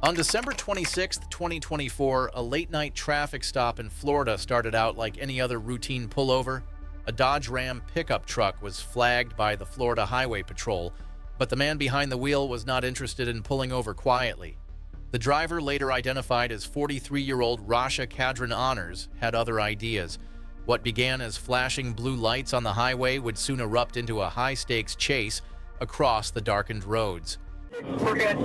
On December 26, 2024, a late-night traffic stop in Florida started out like any other routine pullover. A Dodge Ram pickup truck was flagged by the Florida Highway Patrol, but the man behind the wheel was not interested in pulling over quietly. The driver, later identified as 43-year-old Rasha Cadron Honors, had other ideas. What began as flashing blue lights on the highway would soon erupt into a high-stakes chase across the darkened roads. We're good.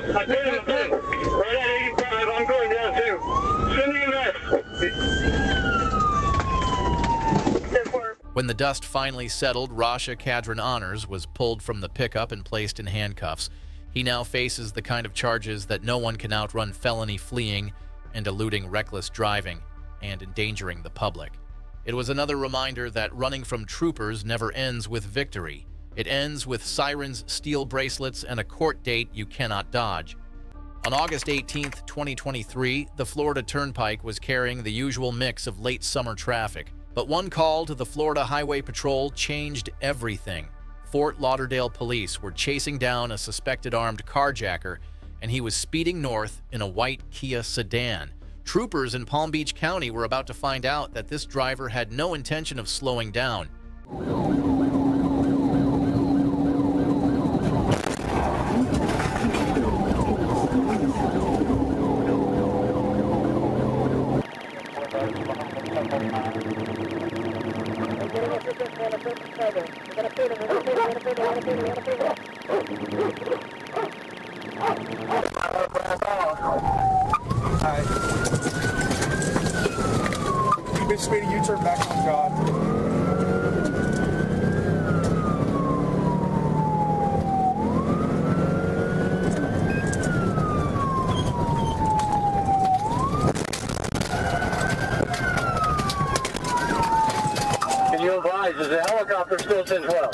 I hit him. Right at 85, I'm going down too. Sending a mess. When the dust finally settled, Rasha Cadron Honors was pulled from the pickup and placed in handcuffs. He now faces the kind of charges that no one can outrun: felony fleeing and eluding reckless driving and endangering the public. It was another reminder that running from troopers never ends with victory. It ends with sirens, steel bracelets, and a court date you cannot dodge. On August 18, 2023, the Florida Turnpike was carrying the usual mix of late summer traffic. But one call to the Florida Highway Patrol changed everything. Fort Lauderdale police were chasing down a suspected armed carjacker, and he was speeding north in a white Kia sedan. Troopers in Palm Beach County were about to find out that this driver had no intention of slowing down. You bitch made a U-turn back on God. Can you advise, is the helicopter still sent well?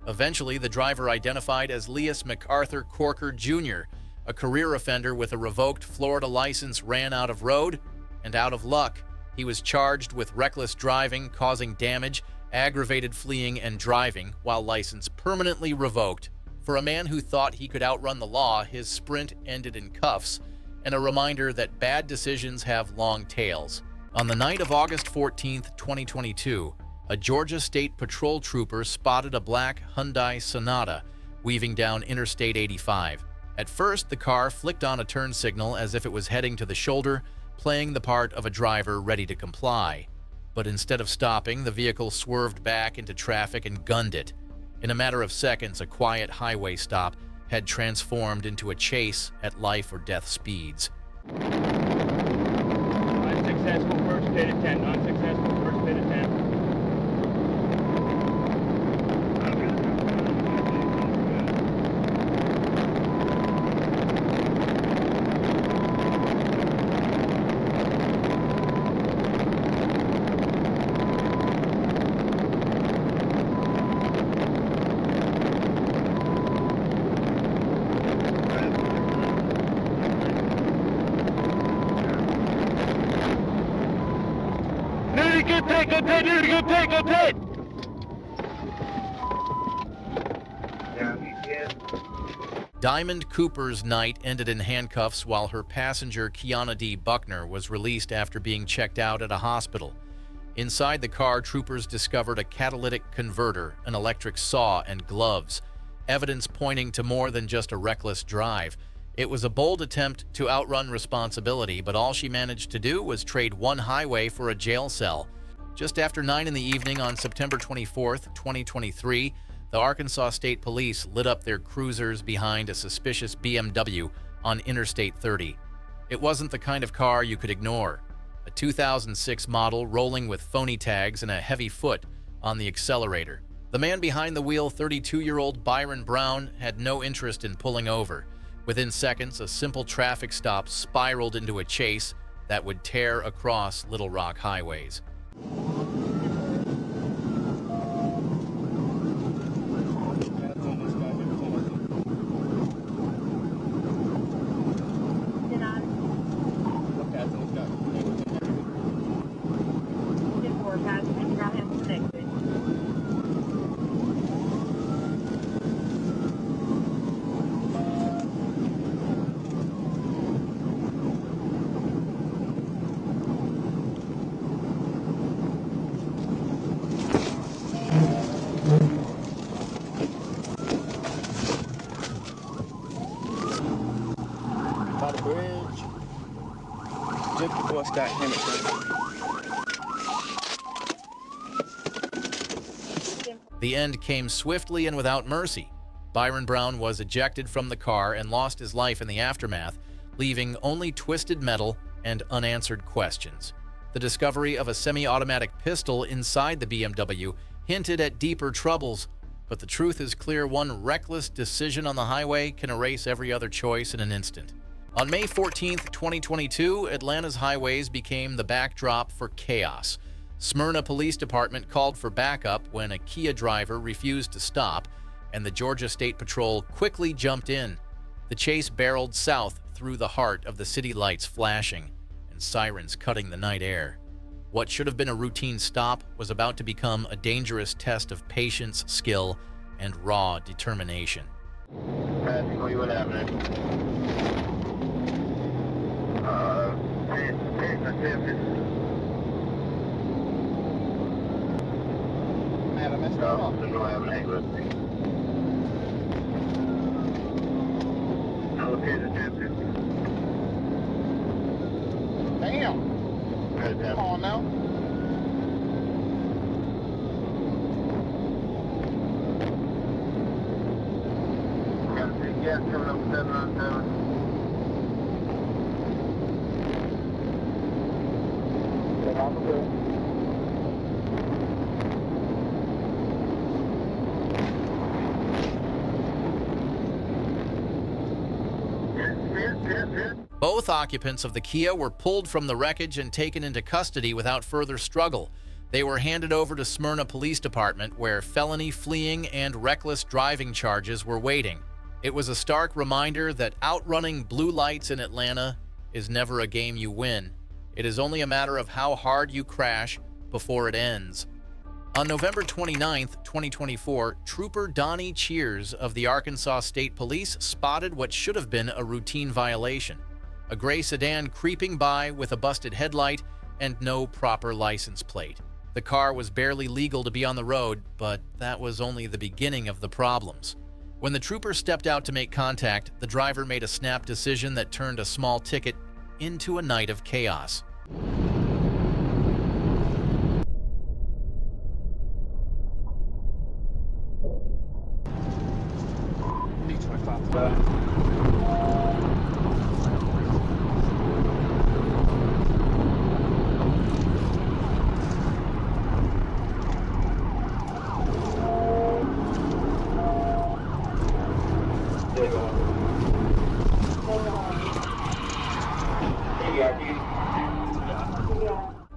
Eventually, the driver, identified as Leas MacArthur Corker Jr., a career offender with a revoked Florida license, ran out of road and out of luck. He was charged with reckless driving, causing damage, aggravated fleeing, and driving while license permanently revoked. For a man who thought he could outrun the law, his sprint ended in cuffs, and a reminder that bad decisions have long tails. On the night of August 14, 2022, a Georgia State Patrol trooper spotted a black Hyundai Sonata weaving down Interstate 85. At first, the car flicked on a turn signal as if it was heading to the shoulder, playing the part of a driver ready to comply. But instead of stopping, the vehicle swerved back into traffic and gunned it. In a matter of seconds, a quiet highway stop had transformed into a chase at life or death speeds. Unsuccessful first pit attempt. Unsuccessful first pit attempt. Good pit. Diamond Cooper's night ended in handcuffs while her passenger, Kiana D. Buckner, was released after being checked out at a hospital. Inside the car, troopers discovered a catalytic converter, an electric saw, and gloves, evidence pointing to more than just a reckless drive. It was a bold attempt to outrun responsibility, but all she managed to do was trade one highway for a jail cell. Just after 9 in the evening on September 24, 2023, the Arkansas State Police lit up their cruisers behind a suspicious BMW on Interstate 30. It wasn't the kind of car you could ignore. A 2006 model rolling with phony tags and a heavy foot on the accelerator. The man behind the wheel, 32-year-old Byron Brown, had no interest in pulling over. Within seconds, a simple traffic stop spiraled into a chase that would tear across Little Rock highways. By the bridge, just before Scott Henderson. The end came swiftly and without mercy. Byron Brown was ejected from the car and lost his life in the aftermath, leaving only twisted metal and unanswered questions. The discovery of a semi-automatic pistol inside the BMW hinted at deeper troubles, but the truth is clear: one reckless decision on the highway can erase every other choice in an instant. On May 14, 2022, Atlanta's highways became the backdrop for chaos. Smyrna Police Department called for backup when a Kia driver refused to stop, and the Georgia State Patrol quickly jumped in. The chase barreled south through the heart of the city, lights flashing and sirens cutting the night air. What should have been a routine stop was about to become a dangerous test of patience, skill, and raw determination. Damn. Come on now. Got a big gas coming up 707. Get off the wheel. Both occupants of the Kia were pulled from the wreckage and taken into custody without further struggle. They were handed over to Smyrna Police Department, where felony fleeing and reckless driving charges were waiting. It was a stark reminder that outrunning blue lights in Atlanta is never a game you win. It is only a matter of how hard you crash before it ends. On November 29, 2024, Trooper Donnie Cheers of the Arkansas State Police spotted what should have been a routine violation: a gray sedan creeping by with a busted headlight and no proper license plate. The car was barely legal to be on the road, but that was only the beginning of the problems. When the trooper stepped out to make contact, the driver made a snap decision that turned a small ticket into a night of chaos.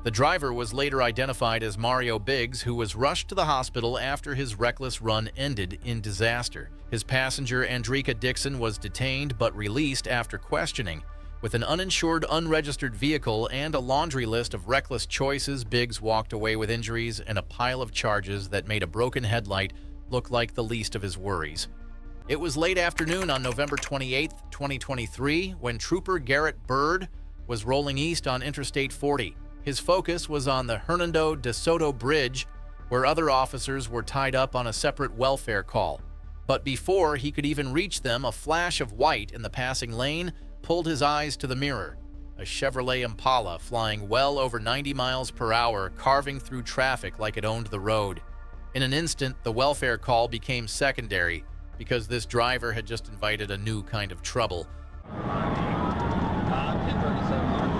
The driver was later identified as Mario Biggs, who was rushed to the hospital after his reckless run ended in disaster. His passenger, Andrika Dixon, was detained but released after questioning. With an uninsured, unregistered vehicle and a laundry list of reckless choices, Biggs walked away with injuries and a pile of charges that made a broken headlight look like the least of his worries. It was late afternoon on November 28, 2023, when Trooper Garrett Bird was rolling east on Interstate 40. His focus was on the Hernando de Soto Bridge, where other officers were tied up on a separate welfare call. But before he could even reach them, a flash of white in the passing lane pulled his eyes to the mirror. A Chevrolet Impala flying well over 90 miles per hour, carving through traffic like it owned the road. In an instant, the welfare call became secondary because this driver had just invited a new kind of trouble. 1037 mark.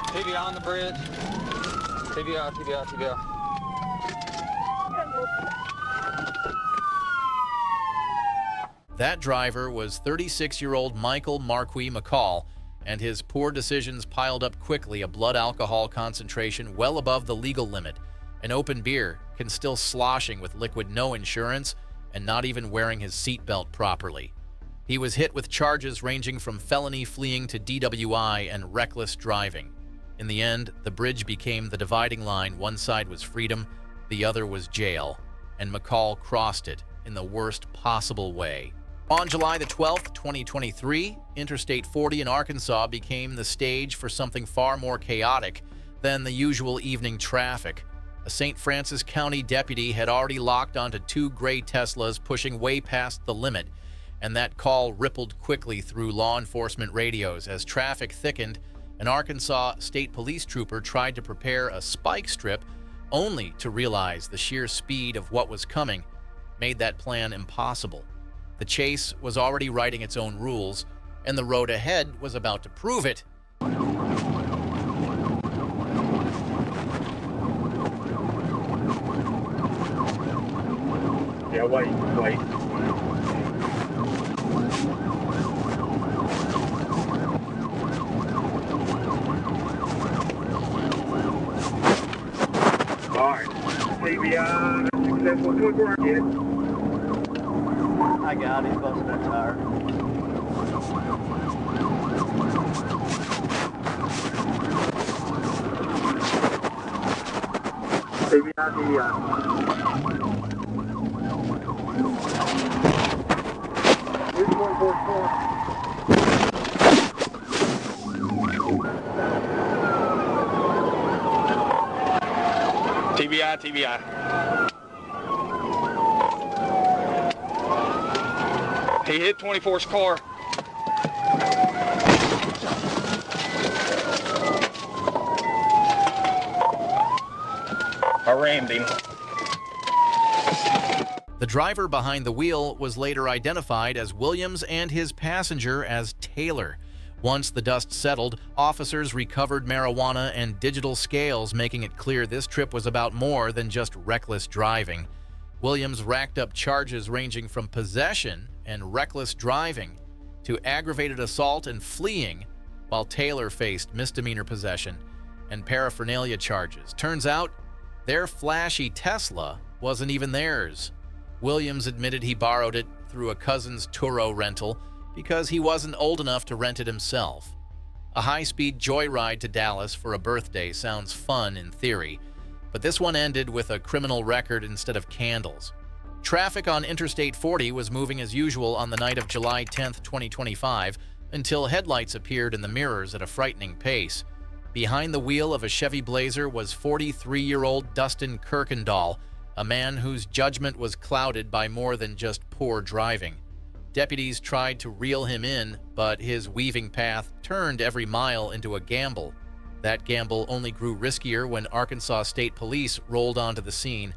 TBI on the bridge. TBI, TBI, TBI. That driver was 36-year-old Michael Marquis McCall, and his poor decisions piled up quickly a blood alcohol concentration well above the legal limit, an open beer, still sloshing with liquid, no insurance, and not even wearing his seatbelt properly. He was hit with charges ranging from felony fleeing to DWI and reckless driving. In the end, the bridge became the dividing line. One side was freedom, the other was jail, and McCall crossed it in the worst possible way. On July the 12th, 2023, Interstate 40 in Arkansas became the stage for something far more chaotic than the usual evening traffic. A St. Francis County deputy had already locked onto two gray Teslas pushing way past the limit, and that call rippled quickly through law enforcement radios. As traffic thickened, an Arkansas State Police trooper tried to prepare a spike strip, only to realize the sheer speed of what was coming made that plan impossible. The chase was already writing its own rules, and the road ahead was about to prove it. Yeah, wait. Alright, TBI, successful good work, get it? I got it. He's busting that tire. TBI. Here's 144. TBI. He hit 24's car. I rammed him. The driver behind the wheel was later identified as Williams and his passenger as Taylor. Once the dust settled, officers recovered marijuana and digital scales, making it clear this trip was about more than just reckless driving. Williams racked up charges ranging from possession and reckless driving to aggravated assault and fleeing, while Taylor faced misdemeanor possession and paraphernalia charges. Turns out, their flashy Tesla wasn't even theirs. Williams admitted he borrowed it through a cousin's Turo rental because he wasn't old enough to rent it himself. A high-speed joyride to Dallas for a birthday sounds fun in theory, but this one ended with a criminal record instead of candles. Traffic on Interstate 40 was moving as usual on the night of July 10, 2025, until headlights appeared in the mirrors at a frightening pace. Behind the wheel of a Chevy Blazer was 43-year-old Dustin Kirkendall, a man whose judgment was clouded by more than just poor driving. Deputies tried to reel him in, but his weaving path turned every mile into a gamble. That gamble only grew riskier when Arkansas State Police rolled onto the scene.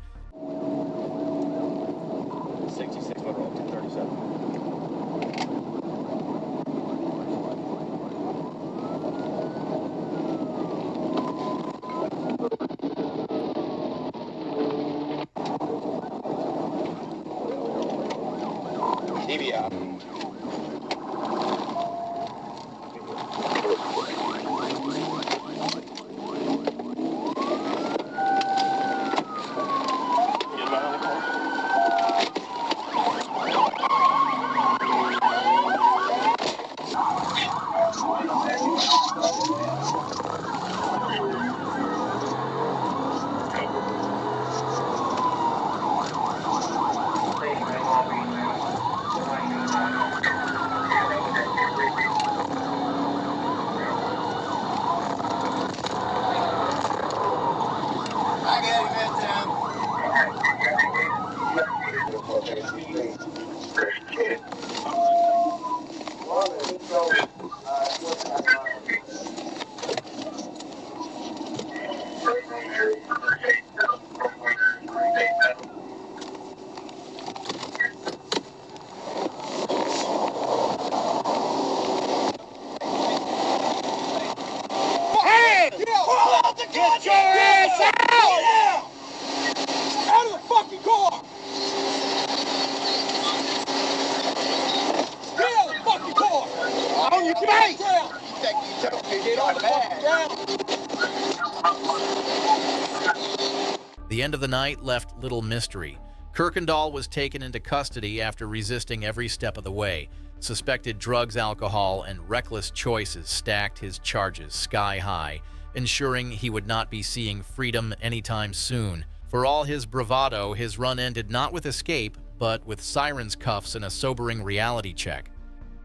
66 foot roll, 237. TBI. out the car! Get your ass out! Yeah! Out of the fucking car! Get out of the fucking car! On your face! Get on the fucking ground! The end of the night left little mystery. Kirkendall was taken into custody after resisting every step of the way. Suspected drugs, alcohol, and reckless choices stacked his charges sky high, ensuring he would not be seeing freedom anytime soon. For all his bravado, his run ended not with escape, but with sirens cuffs and a sobering reality check.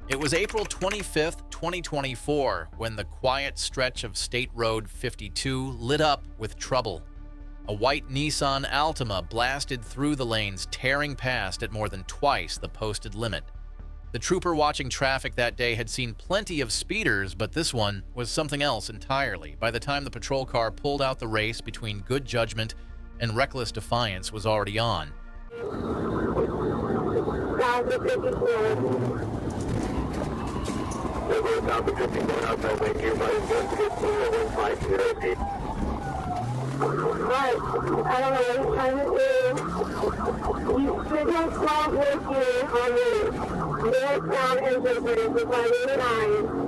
It was April 25th, 2024, when the quiet stretch of State Road 52 lit up with trouble. A white Nissan Altima blasted through the lanes, tearing past at more than twice the posted limit. The trooper watching traffic that day had seen plenty of speeders, but this one was something else entirely. By the time the patrol car pulled out, the race between good judgment and reckless defiance was already on. Right. I don't know what he's trying to do. You signal 12 with you on the northbound engine bridge with my lead eye.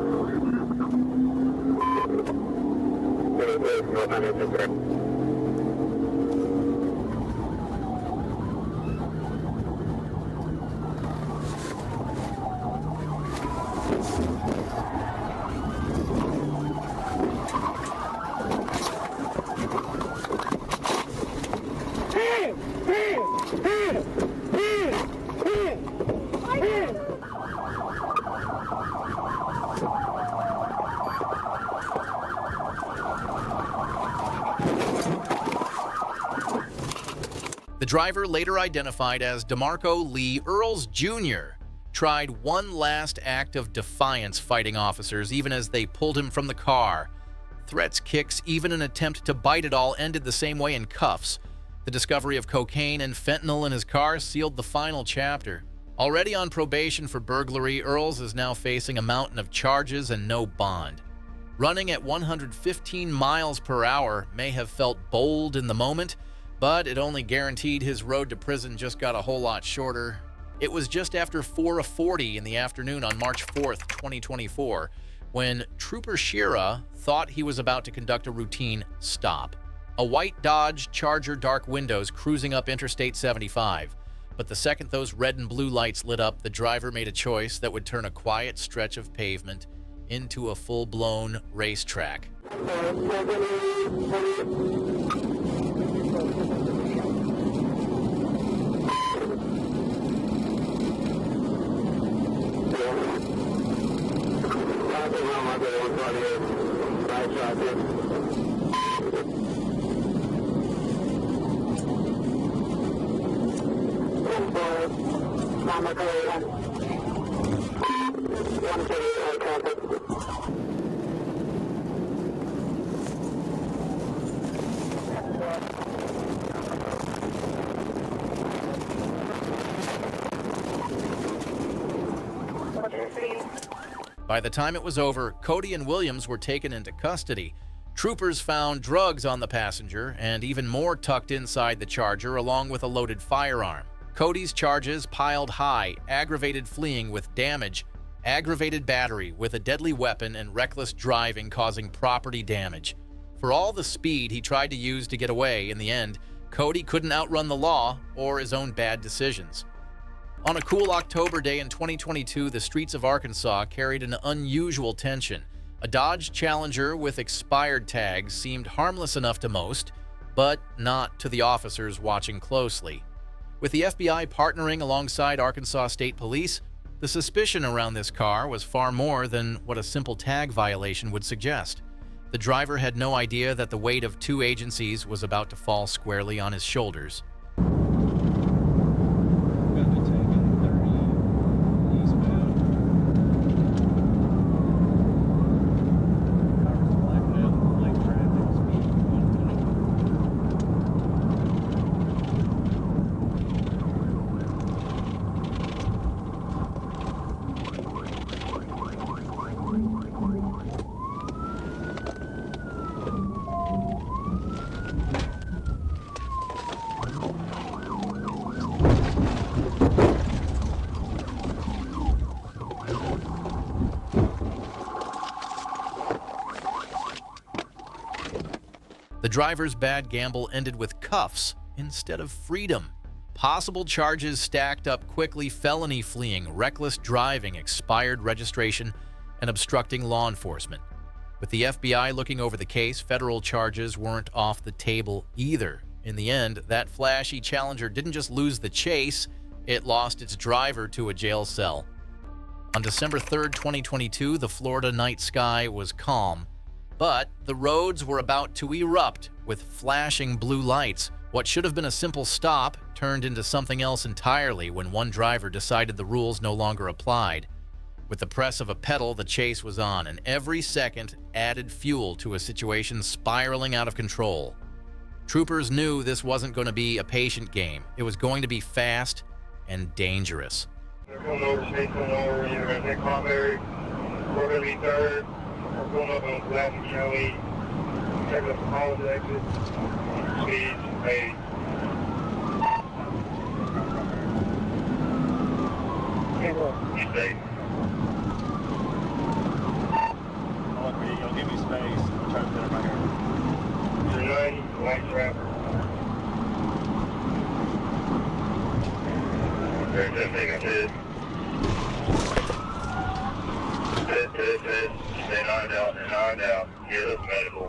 The driver, later identified as DeMarco Lee Earls Jr., tried one last act of defiance fighting officers even as they pulled him from the car. Threats, kicks, even an attempt to bite it all ended the same way in cuffs. The discovery of cocaine and fentanyl in his car sealed the final chapter. Already on probation for burglary, Earls is now facing a mountain of charges and no bond. Running at 115 miles per hour may have felt bold in the moment, but it only guaranteed his road to prison just got a whole lot shorter. It was just after 4:40 in the afternoon on March 4th, 2024, when Trooper Shira thought he was about to conduct a routine stop. A white Dodge Charger dark windows cruising up Interstate 75. But the second those red and blue lights lit up, the driver made a choice that would turn a quiet stretch of pavement into a full-blown racetrack. By the time it was over, Cody and Williams were taken into custody. Troopers found drugs on the passenger and even more tucked inside the Charger, along with a loaded firearm. Cody's charges piled high: aggravated fleeing with damage, aggravated battery with a deadly weapon, and reckless driving causing property damage. For all the speed he tried to use to get away, in the end, Cody couldn't outrun the law or his own bad decisions. On a cool October day in 2022, the streets of Arkansas carried an unusual tension. A Dodge Challenger with expired tags seemed harmless enough to most, but not to the officers watching closely. With the FBI partnering alongside Arkansas State Police, the suspicion around this car was far more than what a simple tag violation would suggest. The driver had no idea that the weight of two agencies was about to fall squarely on his shoulders. The driver's bad gamble ended with cuffs instead of freedom. Possible charges stacked up quickly: felony fleeing, reckless driving, expired registration, and obstructing law enforcement. With the FBI looking over the case, federal charges weren't off the table either. In the end, that flashy Challenger didn't just lose the chase, it lost its driver to a jail cell. On December 3, 2022, the Florida night sky was calm, but the roads were about to erupt with flashing blue lights. What should have been a simple stop turned into something else entirely when one driver decided the rules no longer applied. With the press of a pedal, the chase was on, and every second added fuel to a situation spiraling out of control. Troopers knew this wasn't going to be a patient game. It was going to be fast and dangerous. They're coming over, state's coming over, you're going to take Cranberry. We're going to be third. We're going up on Latin County. Check up the college exit. Speeds, paid. State. You'll give me space. I'm trying to put it right here. You're 90, white trapper. Okay, just take a hit. Hit. Stay knocked out. Get us medical.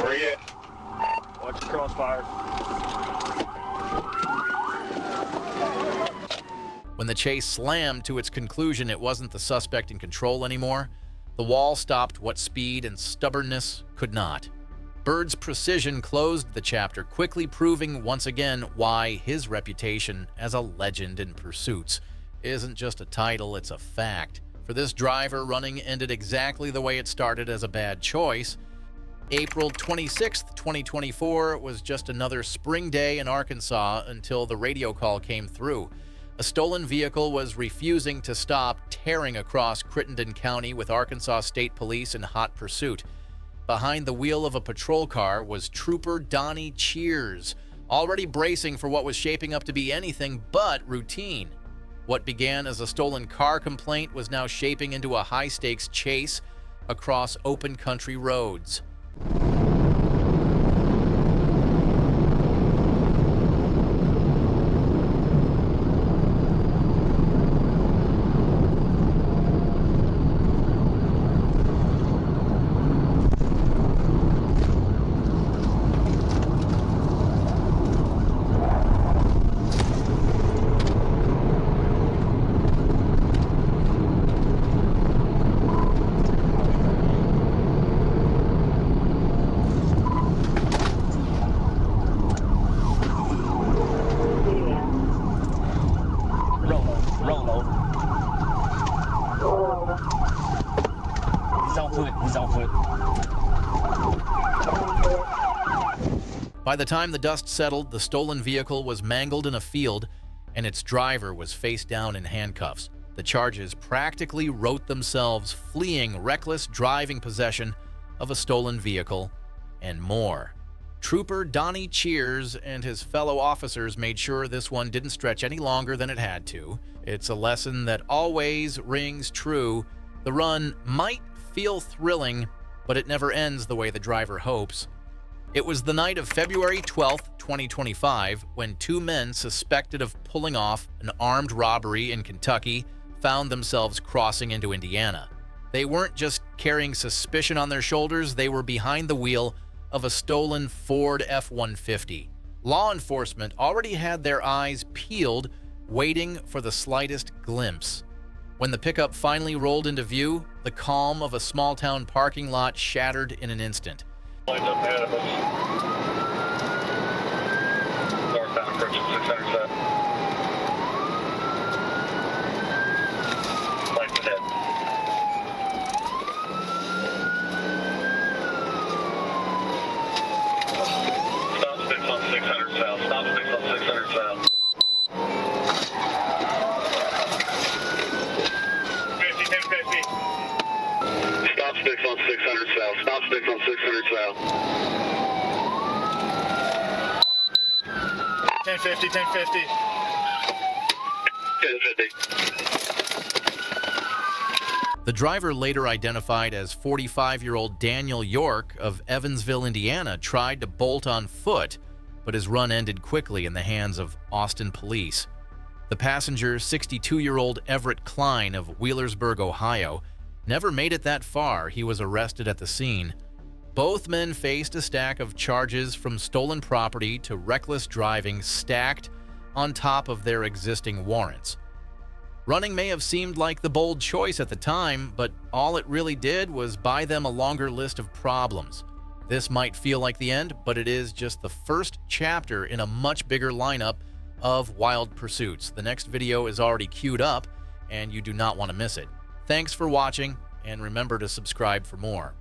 Where you at? Watch your crossfire. When the chase slammed to its conclusion, it wasn't the suspect in control anymore. The wall stopped what speed and stubbornness could not. Bird's precision closed the chapter, quickly proving once again why his reputation as a legend in pursuits isn't just a title, it's a fact. For this driver, running ended exactly the way it started, as a bad choice. April 26, 2024 was just another spring day in Arkansas until the radio call came through. A stolen vehicle was refusing to stop, tearing across Crittenden County with Arkansas State Police in hot pursuit. Behind the wheel of a patrol car was Trooper Donnie Cheers, already bracing for what was shaping up to be anything but routine. What began as a stolen car complaint was now shaping into a high-stakes chase across open country roads. He's on foot. By the time the dust settled, the stolen vehicle was mangled in a field, and its driver was face down in handcuffs. The charges practically wrote themselves: fleeing, reckless driving, possession of a stolen vehicle, and more. Trooper Donnie Cheers and his fellow officers made sure this one didn't stretch any longer than it had to. It's a lesson that always rings true. The run might feel thrilling, but it never ends the way the driver hopes. It was the night of February 12th, 2025, when two men suspected of pulling off an armed robbery in Kentucky found themselves crossing into Indiana. They weren't just carrying suspicion on their shoulders, they were behind the wheel of a stolen Ford F-150. Law enforcement already had their eyes peeled, waiting for the slightest glimpse. When the pickup finally rolled into view, the calm of a small-town parking lot shattered in an instant. Lines up ahead of us. Northbound approaching 600 set. Lights ahead. Stop sticks on 600 south. Stop sticks on 600 south. 50, 1050. Stop sticks on 600 south. Stop sticks on 600 south. 1050, 1050. 1050. The driver, later identified as 45-year-old Daniel York of Evansville, Indiana, tried to bolt on foot, but his run ended quickly in the hands of Austin police. The passenger, 62-year-old Everett Klein of Wheelersburg, Ohio, never made it that far. He was arrested at the scene. Both men faced a stack of charges from stolen property to reckless driving stacked on top of their existing warrants. Running may have seemed like the bold choice at the time, but all it really did was buy them a longer list of problems. This might feel like the end, but it is just the first chapter in a much bigger lineup of wild pursuits. The next video is already queued up, and you do not want to miss it. Thanks for watching, and remember to subscribe for more.